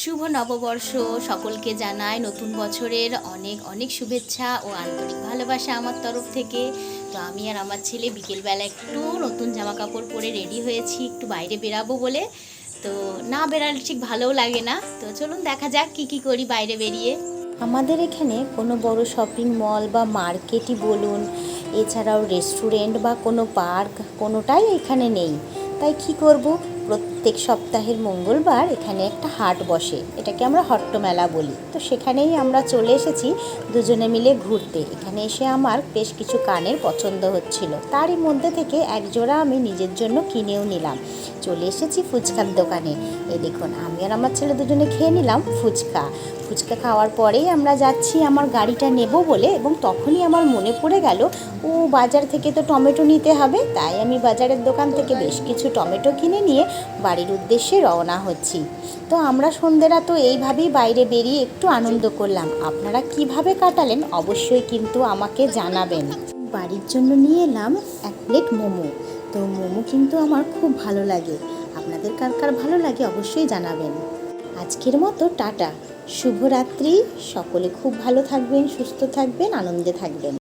শুভ নববর্ষ সকলকে জানাই নতুন বছরের অনেক অনেক শুভেচ্ছা ও আন্তরিক ভালোবাসা আমার তরফ থেকে। তো আমি আর আমার ছেলে বিকেলবেলা একটু নতুন জামা কাপড় পরে রেডি হয়েছি একটু বাইরে বেরাবো বলে। তো না বেরালে ঠিক ভালোও লাগে না, তো চলুন দেখা যাক কি করি বাইরে বেরিয়ে। আমাদের এখানে কোনো বড় শপিং মল বা মার্কেটই বলুন, এছাড়াও রেস্টুরেন্ট বা কোনো পার্ক কোনোটাই এখানে নেই। তাই কি করব, প্রত্যেক সপ্তাহের মঙ্গলবার এখানে একটা হাট বসে, এটাকে আমরা হট্ট মেলা বলি। তো সেখানেই আমরা চলে এসেছি দুজনে মিলে ঘুরতে। এখানে এসে আমার বেশ কিছু কানের পছন্দ হচ্ছিল, তারই মধ্যে থেকে একজোড়া আমি নিজের জন্য কিনেও নিলাম। চলে এসেছি ফুচকার দোকানে। এই দেখুন, আমি আর আমার ছেলে দুজনে খেয়ে নিলাম ফুচকা। ফুচকা খাওয়ার পরেই আমরা যাচ্ছি আমার গাড়িটা নেব বলে, এবং তখনই আমার মনে পড়ে গেল ও বাজার থেকে তো টমেটো নিতে হবে। তাই আমি বাজারের দোকান থেকে বেশ কিছু টমেটো কিনে নিয়ে বাড়ির উদ্দেশ্যে রওনা হচ্ছি। তো আমরা সন্ধ্যেরা তো এইভাবেই বাইরে বেরিয়ে একটু আনন্দ করলাম। আপনারা কিভাবে কাটালেন অবশ্যই কিন্তু আমাকে জানাবেন। বাড়ির জন্য নিয়ে এলাম 1 প্লেট মোমো। তো মোমো কিন্তু আমার খুব ভালো লাগে, আপনাদের কার কার ভালো লাগে অবশ্যই জানাবেন। আজকের মতো টাটা, শুভরাত্রি। সকলে খুব ভালো থাকবেন, সুস্থ থাকবেন, আনন্দে থাকবেন।